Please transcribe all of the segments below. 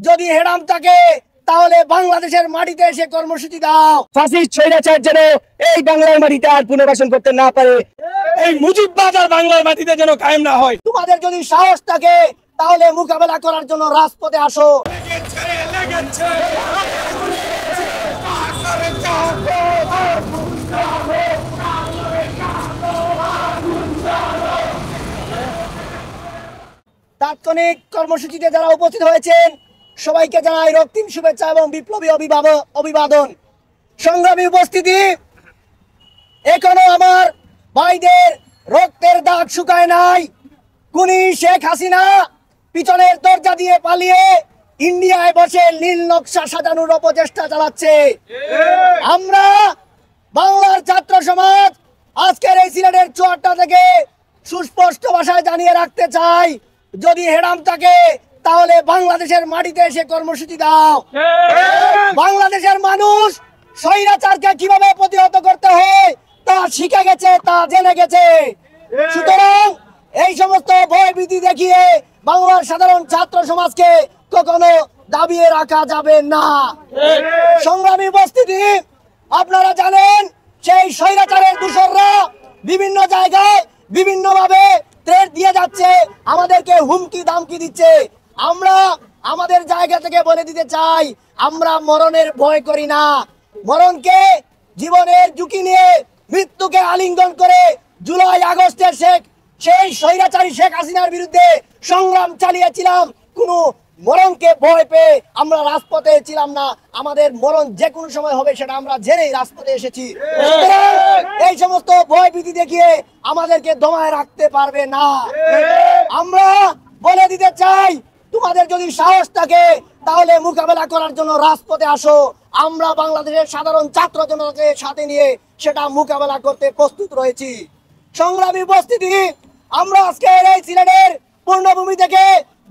যদি হেরাম থাকে তাহলে বাংলাদেশের মাটিতে এসে কর্মসূচি দাও। ফাসিস্ট স্বৈরাচার যেন এই বাংলার মাটিতে আর পুনর্বাসন করতে না পারে, এই মুজিববাদ আর বাংলার মাটিতে যেন কায়েম না হয়। তোমাদের যদি সাহস থাকে তাহলে মোকাবেলা করার জন্য রাজপথে আসো। তাৎক্ষণিক কর্মসূচিতে যারা উপস্থিত হয়েছেন সবাইকে জানাই রক্তিম শুভেচ্ছা এবং বিপ্লবী অভিবাদন। সংগ্রামী উপস্থিতি, এখনো আমার ভাইদের রক্তের দাগ শুকায় নাই। খুনি শেখ হাসিনা পিছনের দরজা দিয়ে পালিয়ে ইন্ডিয়ায় বসে নীল নকশা সাজানোর অপচেষ্টা চালাচ্ছে। আমরা বাংলার ছাত্র সমাজ আজকের এই সিলেটের চুয়াড্ডা থেকে সুস্পষ্ট ভাষায় জানিয়ে রাখতে চাই, যদি হেরাম থাকে তাহলে বাংলাদেশের মাটিতে এসে কর্মসূচি দাও। বাংলাদেশের মানুষ স্বৈরাচারকে কিভাবে প্রতিহত করতে হয় তা শিখে গেছে, তা জেনে গেছে। সুতরাং এই সমস্ত ভয়ভীতি দেখিয়ে বাংলার সাধারণ ছাত্র সমাজকে কখনো দাবিয়ে রাখা যাবে না। সংগ্রামী উপস্থিতি, আপনারা জানেন সেই স্বৈরাচারের দূষররা বিভিন্ন জায়গায় বিভিন্নভাবে থ্রেট দিয়ে যাচ্ছে, আমাদেরকে হুমকি দামকি দিচ্ছে। আমরা আমাদের জায়গা থেকে বলে দিতে চাই, আমরা মরণের ভয় করি না। মরণকে জীবনের ঝুঁকি নিয়ে মৃত্যুকে আলিঙ্গন করে জুলাই আগস্টের সেই স্বৈরাচারী শেখ হাসিনার বিরুদ্ধে সংগ্রাম চালিয়েছিলাম। কোনো মরণকে ভয় পেয়ে আমরা রাজপথে ছিলাম না। আমাদের মরণ যে কোনো সময় হবে সেটা আমরা জেনেই রাজপথে এসেছি। এই সমস্ত ভয় ভীতি দেখিয়ে আমাদেরকে দমায় রাখতে পারবে না। আমরা বলে দিতে চাই, তোমাদের যদি সাহস থাকে তাহলে মোকাবেলা করার জন্য রাজপথে আসো। আমরা বাংলাদেশের সাধারণ ছাত্র জনতাকে সাথে নিয়ে সেটা মোকাবেলা করতে প্রস্তুত রয়েছি। সংগ্রামী উপস্থিতি, আমরা আজকে এই সিলেটের পূর্ণভূমি থেকে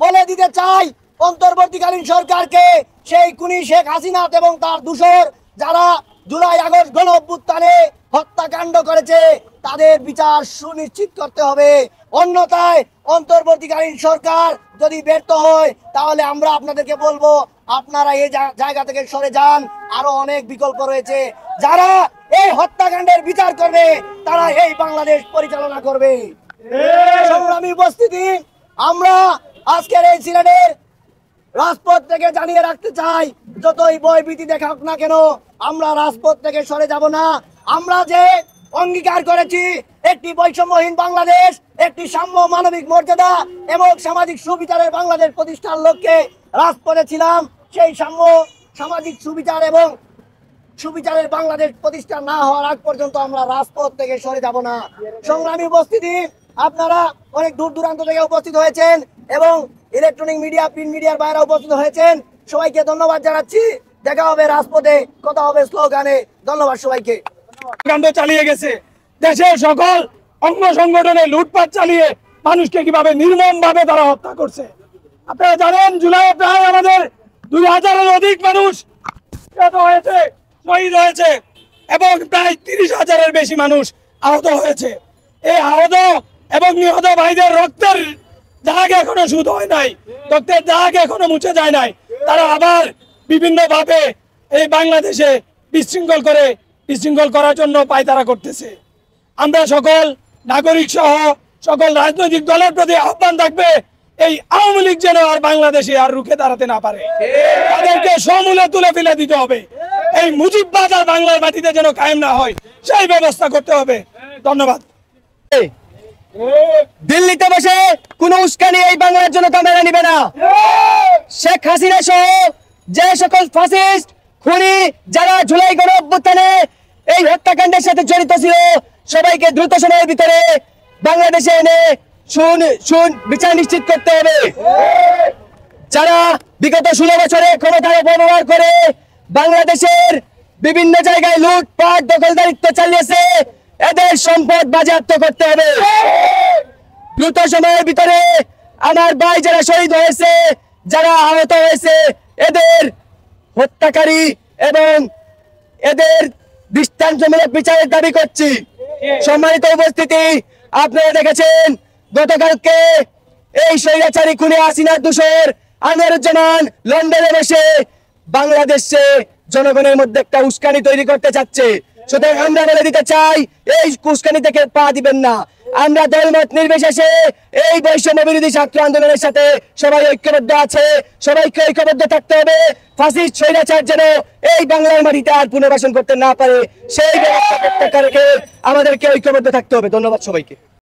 বলে দিতে চাই, অন্তর্বর্তীকালীন সরকারকে সেই খুনি শেখ হাসিনা এবং তার দূষর যারা জুলাই আগস্ট গণ অভ্যুত্থানে হত্যাকাণ্ড করেছে তাদের বিচার সুনিশ্চিত করতে হবে। অন্যথায় অন্তর্বর্তীকালীন সরকার যদি ব্যর্থ হয় তাহলে আমরা আপনাদেরকে বলবো, আপনারা এই জায়গা থেকে সরে যান। আরো অনেক বিকল্প রয়েছে। যারা এই হত্যাকাণ্ডের বিচার করবে তারা এই বাংলাদেশ পরিচালনা করবে। সংগ্রামী উপস্থিতি, আমরা আজকের এই সিলেটের রাজপথ থেকে জানিয়ে রাখতে চাই, যতই ভয়ভীতি দেখাক না কেন আমরা রাজপথ থেকে সরে যাব না। আমরা যে অঙ্গীকার করেছি একটি বৈষম্যহীন বাংলাদেশ, একটি সাম্য মানবিক মর্যাদা এবং সামাজিক সুবিচারের বাংলাদেশ প্রতিষ্ঠার লক্ষ্যে রাজপথে ছিলাম। সেই সাম্য সামাজিক সুবিচার এবং সুবিচারের বাংলাদেশ প্রতিষ্ঠা না হওয়ার আগ পর্যন্ত আমরা রাজপথ থেকে সরে যাব না। সংগ্রামী উপস্থিতি, আপনারা অনেক দূর দূরান্ত থেকে উপস্থিত হয়েছেন এবং ইলেকট্রনিক মিডিয়া, প্রিন্ট মিডিয়ার বাইরে উপস্থিত হয়েছেন। সবাইকে ধন্যবাদ জানাচ্ছি। দেখা হবে রাজপথে, কথা হবে স্লোগানে। ধন্যবাদ সবাইকে। কাণ্ড চালিয়ে গেছে, দেশের সকল অঙ্গ সংগঠনে লুটপাট চালিয়ে মানুষকে কিভাবে নির্মম ভাবে তারা হত্যা করছে। আপনারা জানেন জুলাই প্রায় আমাদের 2000-এর অধিক মানুষ হয়েছে, শহীদ হয়েছে এবং প্রায় 30,000-এর বেশি মানুষ আহত হয়েছে। এই আহত এবং নিহত ভাইদের রক্তের দাগ এখনো শুধু হয় নাই, রক্তের দাগ এখনো মুছে যায় নাই। তারা আবার বিভিন্ন ভাবে এই বাংলাদেশে বিশৃঙ্খল করার জন্য পায়তারা করতেছে। আমরা সকল নাগরিক সহ সকল রাজনৈতিক দলের প্রতি আহ্বান থাকবে, এই আওয়ামী লীগ যেন আর বাংলাদেশে আর রুখে দাঁড়াতে না পারে। তাদেরকে সমূলে তুলে ফেলে দিতে হবে। এই মুজিববাদ আর বাংলার মাটিতে যেন কায়েম না হয় সেই ব্যবস্থা করতে হবে। ধন্যবাদ। দিল্লিতে বসে কোনো উস্কানি এই বাংলার জনতা মেনে নিবে না। শেখ হাসিনা সহ যে সকল ফাসিস্ট খুনি যারা জুলাই গণ অভ্যুত্থানে এই হত্যাকাণ্ডের সাথে জড়িত ছিল সবাইকে দ্রুত সময়ের ভিতরে বাংলাদেশে এনে বিচার নিশ্চিত করতে হবে। যারা বিগত 16 বছরে ক্ষমতার অপব্যবহার করে বাংলাদেশের বিভিন্ন জায়গায় লুটপাট দখলদারিত্ব চালিয়েছে, এদের সম্পদ বাজেয়াপ্ত করতে হবে। দ্রুত সময়ের ভিতরে আমার ভাই যারা শহীদ হয়েছে, যারা আহত হয়েছে, এদের হত্যাকারী এবং এদের দৃষ্টান্তমূলক বিচারের দাবি করছি। সম্মানিত উপস্থিতি, আপনারা দেখেছেন গতকালকে এই স্বৈরাচারী খুনি হাসিনার দূষর আনোয়ারুজ্জামান লন্ডনে বসে বাংলাদেশে জনগণের মধ্যে একটা উস্কানি তৈরি করতে চাচ্ছে। সুতরাং আমরা বলে দিতে চাই, এই উস্কানি থেকে পা দিবেন না। আমরা দলমত নির্বিশেষে এই বৈষম্য বিরোধী ছাত্র আন্দোলনের সাথে সবাই ঐক্যবদ্ধ আছে, সবাইকে ঐক্যবদ্ধ থাকতে হবে। ফাসিস্ট স্বৈরাচার যেন এই বাংলার মাটিতে আর পুনর্বাসন করতে না পারে, সেই ব্যবস্থা করতে আমাদেরকে ঐক্যবদ্ধ থাকতে হবে। ধন্যবাদ সবাইকে।